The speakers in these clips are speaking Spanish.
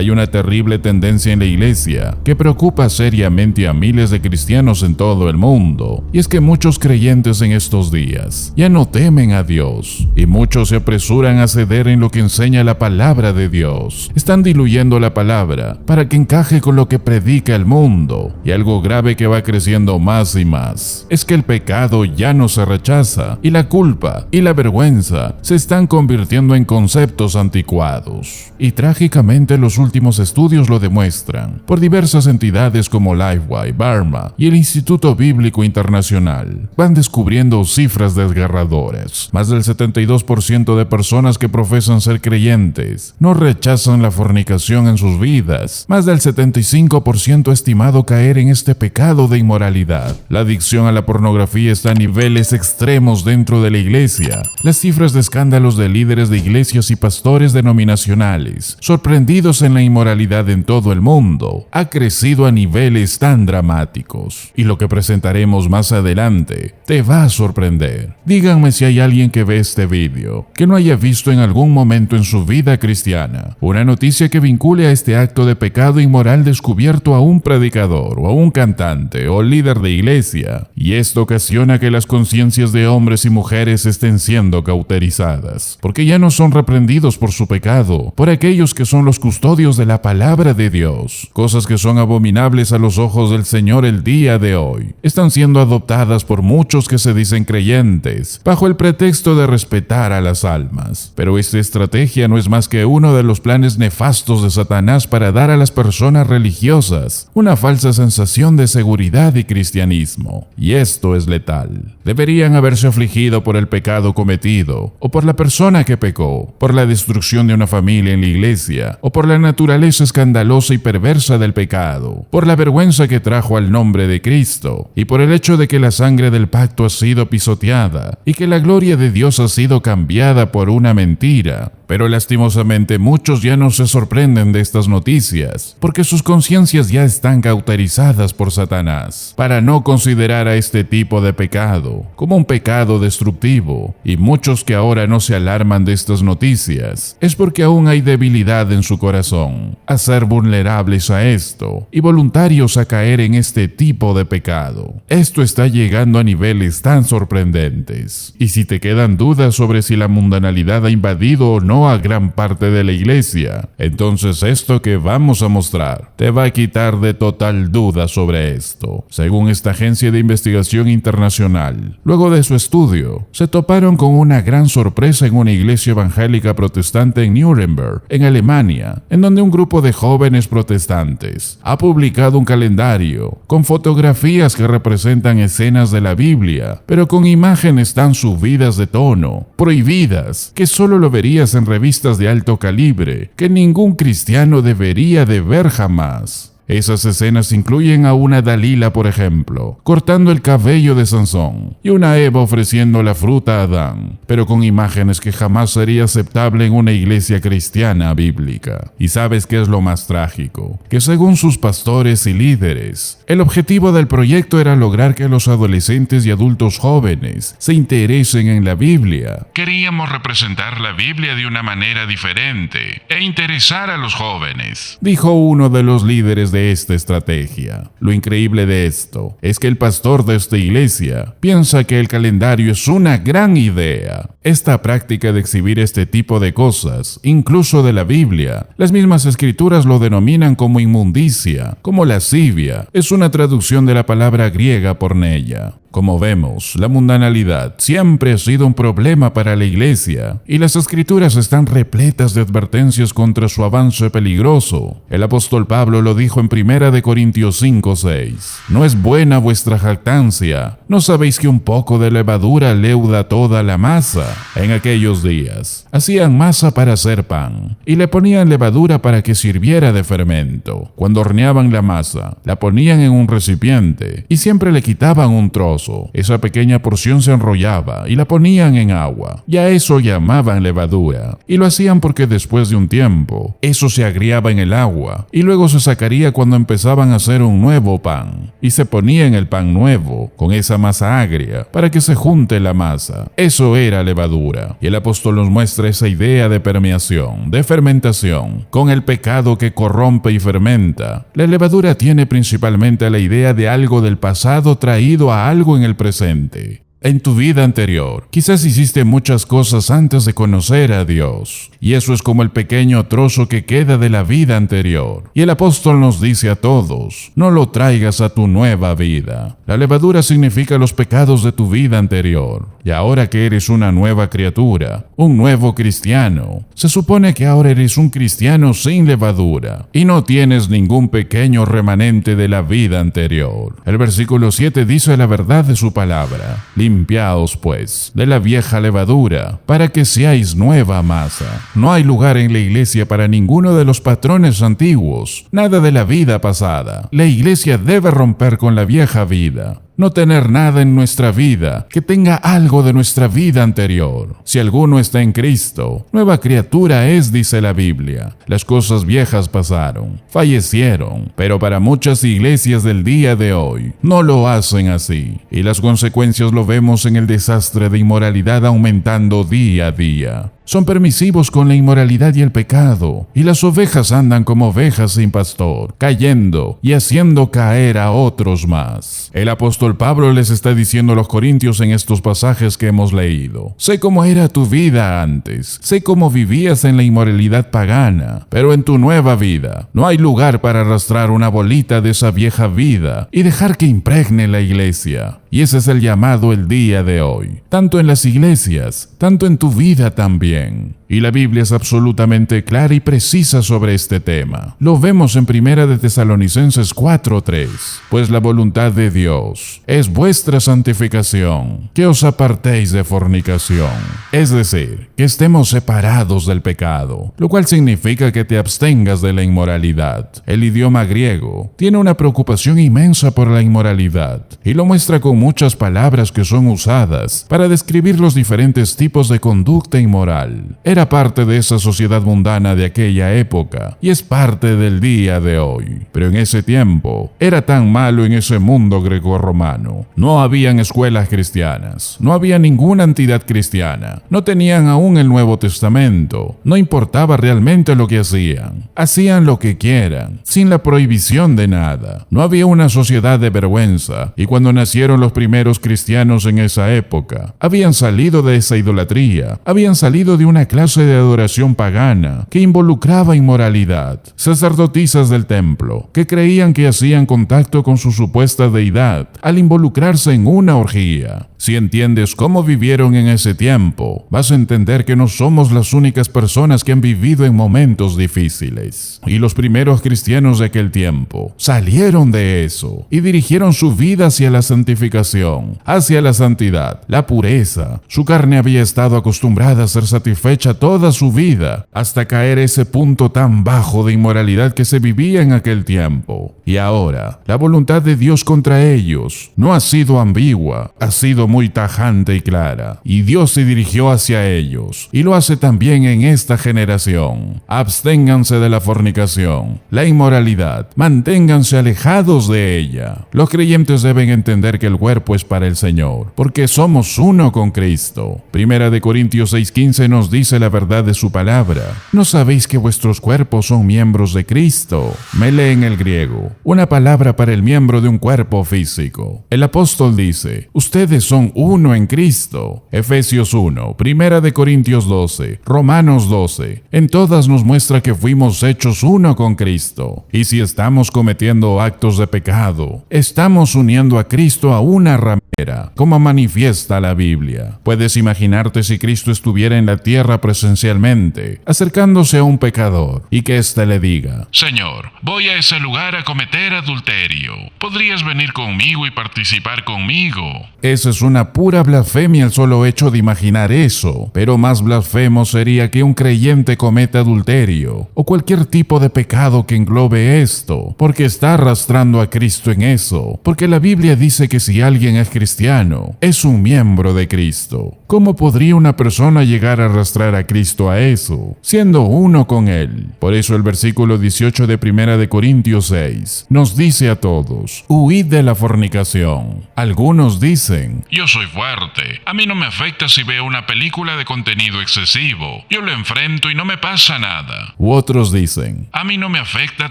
Hay una terrible tendencia en la iglesia que preocupa seriamente a miles de cristianos en todo el mundo, y es que muchos creyentes en estos días ya no temen a Dios, y muchos se apresuran a ceder en lo que enseña la palabra de Dios. Están diluyendo la palabra para que encaje con lo que predica el mundo, y algo grave que va creciendo más y más es que el pecado ya no se rechaza, y la culpa y la vergüenza se están convirtiendo en conceptos anticuados. Y trágicamente los últimos estudios lo demuestran por diversas entidades como Lifeway, Barna y el Instituto Bíblico Internacional. Van descubriendo cifras desgarradoras. Más del 72% de personas que profesan ser creyentes no rechazan la fornicación en sus vidas. Más del 75% ha estimado caer en este pecado de inmoralidad. La adicción a la pornografía está a niveles extremos dentro de la iglesia. Las cifras de escándalos de líderes de iglesias y pastores denominacionales, sorprendidos en la inmoralidad en todo el mundo, ha crecido a niveles tan dramáticos. Y lo que presentaremos más adelante te va a sorprender. Díganme si hay alguien que ve este vídeo que no haya visto en algún momento en su vida cristiana una noticia que vincule a este acto de pecado inmoral descubierto a un predicador o a un cantante o líder de iglesia, y esto ocasiona que las conciencias de hombres y mujeres estén siendo cauterizadas, porque ya no son reprendidos por su pecado, por aquellos que son los custodios de la palabra de Dios. Cosas que son abominables a los ojos del Señor el día de hoy están siendo adoptadas por muchos que se dicen creyentes, bajo el pretexto de respetar a las almas. Pero esta estrategia no es más que uno de los planes nefastos de Satanás para dar a las personas religiosas una falsa sensación de seguridad y cristianismo. Y esto es letal. Deberían haberse afligido por el pecado cometido, o por la persona que pecó, por la destrucción de una familia en la iglesia, o por la naturaleza escandalosa y perversa del pecado, por la vergüenza que trajo al nombre de Cristo, y por el hecho de que la sangre del pacto ha sido pisoteada, y que la gloria de Dios ha sido cambiada por una mentira. Pero lastimosamente muchos ya no se sorprenden de estas noticias, porque sus conciencias ya están cauterizadas por Satanás, para no considerar a este tipo de pecado como un pecado destructivo. Y muchos que ahora no se alarman de estas noticias es porque aún hay debilidad en su corazón, a ser vulnerables a esto y voluntarios a caer en este tipo de pecado. Esto está llegando a niveles tan sorprendentes. Y si te quedan dudas sobre si la mundanalidad ha invadido o no a gran parte de la iglesia, entonces esto que vamos a mostrar te va a quitar de total duda sobre esto. Según esta agencia de investigación internacional, luego de su estudio, se toparon con una gran sorpresa en una iglesia evangélica protestante en Nuremberg, en Alemania, en donde un grupo de jóvenes protestantes ha publicado un calendario con fotografías que representan escenas de la Biblia, pero con imágenes tan subidas de tono, prohibidas, que solo lo verías en revistas de alto calibre, que ningún cristiano debería de ver jamás. Esas escenas incluyen a una Dalila, por ejemplo, cortando el cabello de Sansón, y una Eva ofreciendo la fruta a Adán, pero con imágenes que jamás sería aceptable en una iglesia cristiana bíblica. ¿Y sabes qué es lo más trágico? Que según sus pastores y líderes, el objetivo del proyecto era lograr que los adolescentes y adultos jóvenes se interesen en la Biblia. Queríamos representar la Biblia de una manera diferente e interesar a los jóvenes, dijo uno de los líderes de esta estrategia. Lo increíble de esto es que el pastor de esta iglesia piensa que el calendario es una gran idea. Esta práctica de exhibir este tipo de cosas, incluso de la Biblia, las mismas escrituras lo denominan como inmundicia, como lascivia. Es una traducción de la palabra griega porneia. Como vemos, la mundanalidad siempre ha sido un problema para la iglesia, y las escrituras están repletas de advertencias contra su avance peligroso. El apóstol Pablo lo dijo en 1 Corintios 5:6. No es buena vuestra jactancia. ¿No sabéis que un poco de levadura leuda toda la masa? En aquellos días, hacían masa para hacer pan, y le ponían levadura para que sirviera de fermento. Cuando horneaban la masa, la ponían en un recipiente, y siempre le quitaban un trozo. trozo, esa pequeña porción se enrollaba y la ponían en agua, y a eso llamaban levadura, y lo hacían porque después de un tiempo, eso se agriaba en el agua, y luego se sacaría cuando empezaban a hacer un nuevo pan, y se ponía en el pan nuevo, con esa masa agria, para que se junte la masa. Eso era levadura, y el apóstol nos muestra esa idea de permeación, de fermentación, con el pecado que corrompe y fermenta. La levadura tiene principalmente la idea de algo del pasado traído a algo en el presente. En tu vida anterior, quizás hiciste muchas cosas antes de conocer a Dios, y eso es como el pequeño trozo que queda de la vida anterior. Y el apóstol nos dice a todos, no lo traigas a tu nueva vida. La levadura significa los pecados de tu vida anterior, y ahora que eres una nueva criatura, un nuevo cristiano, se supone que ahora eres un cristiano sin levadura, y no tienes ningún pequeño remanente de la vida anterior. El versículo 7 dice la verdad de su palabra. Limpiaos, pues, de la vieja levadura, para que seáis nueva masa. No hay lugar en la iglesia para ninguno de los patrones antiguos, nada de la vida pasada. La iglesia debe romper con la vieja vida. No tener nada en nuestra vida que tenga algo de nuestra vida anterior. Si alguno está en Cristo, nueva criatura es, dice la Biblia. Las cosas viejas pasaron, fallecieron, pero para muchas iglesias del día de hoy no lo hacen así. Y las consecuencias lo vemos en el desastre de inmoralidad aumentando día a día. Son permisivos con la inmoralidad y el pecado, y las ovejas andan como ovejas sin pastor, cayendo y haciendo caer a otros más. El apóstol Pablo les está diciendo a los corintios en estos pasajes que hemos leído: sé cómo era tu vida antes, sé cómo vivías en la inmoralidad pagana, pero en tu nueva vida no hay lugar para arrastrar una bolita de esa vieja vida y dejar que impregne la iglesia. Y ese es el llamado el día de hoy, tanto en las iglesias, tanto en tu vida también. Y la Biblia es absolutamente clara y precisa sobre este tema. Lo vemos en 1 de Tesalonicenses 4:3. Pues la voluntad de Dios es vuestra santificación, que os apartéis de fornicación. Es decir, que estemos separados del pecado, lo cual significa que te abstengas de la inmoralidad. El idioma griego tiene una preocupación inmensa por la inmoralidad, y lo muestra con muchas palabras que son usadas para describir los diferentes tipos de conducta inmoral. Era parte de esa sociedad mundana de aquella época y es parte del día de hoy. Pero en ese tiempo era tan malo en ese mundo grecorromano. No habían escuelas cristianas, no había ninguna entidad cristiana, no tenían aún el Nuevo Testamento, no importaba realmente lo que hacían lo que quieran, sin la prohibición de nada. No había una sociedad de vergüenza, y cuando nacieron los primeros cristianos en esa época, habían salido de esa idolatría, habían salido de una clase de adoración pagana que involucraba inmoralidad. Sacerdotisas del templo que creían que hacían contacto con su supuesta deidad al involucrarse en una orgía. Si entiendes cómo vivieron en ese tiempo, vas a entender que no somos las únicas personas que han vivido en momentos difíciles. Y los primeros cristianos de aquel tiempo salieron de eso y dirigieron su vida hacia la santificación, hacia la santidad, la pureza. Su carne había estado acostumbrada a ser satisfecha toda su vida, hasta caer a ese punto tan bajo de inmoralidad que se vivía en aquel tiempo. Y ahora, la voluntad de Dios contra ellos no ha sido ambigua, ha sido muy tajante y clara, y Dios se dirigió hacia ellos, y lo hace también en esta generación. Absténganse de la fornicación, la inmoralidad, manténganse alejados de ella. Los creyentes deben entender que el cuerpo es para el Señor, porque somos uno con Cristo. 1 Corintios 6:15 nos dice la verdad de su palabra. ¿No sabéis que vuestros cuerpos son miembros de Cristo? Me lee en el griego, una palabra para el miembro de un cuerpo físico. El apóstol dice, ustedes son uno en Cristo. Efesios 1, 1 Corintios 12, Romanos 12. En todas nos muestra que fuimos hechos uno con Cristo. Y si estamos cometiendo actos de pecado, estamos uniendo a Cristo a una ramera, como manifiesta la Biblia. Puedes imaginarte si Cristo estuviera en la tierra presencialmente, acercándose a un pecador, y que éste le diga, Señor, voy a ese lugar a cometer adulterio. ¿Podrías venir conmigo y participar conmigo? Esa es una pura blasfemia el solo hecho de imaginar eso, pero más blasfemo sería que un creyente cometa adulterio o cualquier tipo de pecado que englobe esto, porque está arrastrando a Cristo en eso, porque la Biblia dice que si alguien es cristiano cristiano es un miembro de Cristo. ¿Cómo podría una persona llegar a arrastrar a Cristo a eso, siendo uno con Él? Por eso el versículo 18 de 1 de Corintios 6 nos dice a todos: huid de la fornicación. Algunos dicen: yo soy fuerte, a mí no me afecta si veo una película de contenido excesivo, yo lo enfrento y no me pasa nada. U otros dicen: a mí no me afecta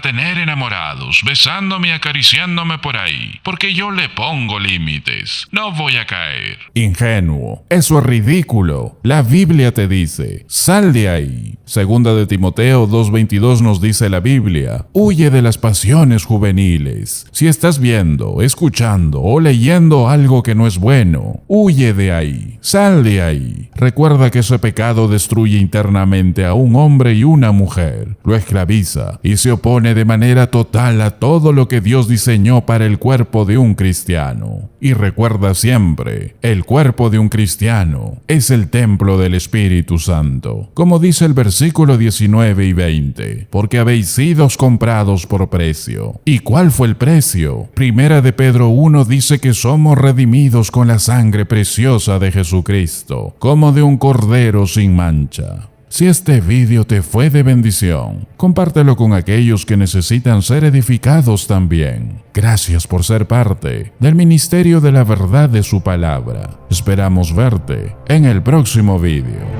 tener enamorados, besándome y acariciándome por ahí, porque yo le pongo límites, no voy a caer. Ingenuo, eso es ridículo. La Biblia te dice: sal de ahí. Segunda de Timoteo 2:22 nos dice la Biblia: huye de las pasiones juveniles. Si estás viendo, escuchando o leyendo algo que no es bueno, huye de ahí, sal de ahí. Recuerda que ese pecado destruye internamente a un hombre y una mujer, lo esclaviza y se opone de manera total a todo lo que Dios diseñó para el cuerpo de un cristiano. Y recuerda siempre, el cuerpo de un cristiano es el templo del Espíritu Santo, como dice el versículo 19 y 20, porque habéis sido comprados por precio. ¿Y cuál fue el precio? Primera de Pedro 1 dice que somos redimidos con la sangre preciosa de Jesucristo, como de un cordero sin mancha. Si este vídeo te fue de bendición, compártelo con aquellos que necesitan ser edificados también. Gracias por ser parte del ministerio de la verdad de su palabra. Esperamos verte en el próximo vídeo.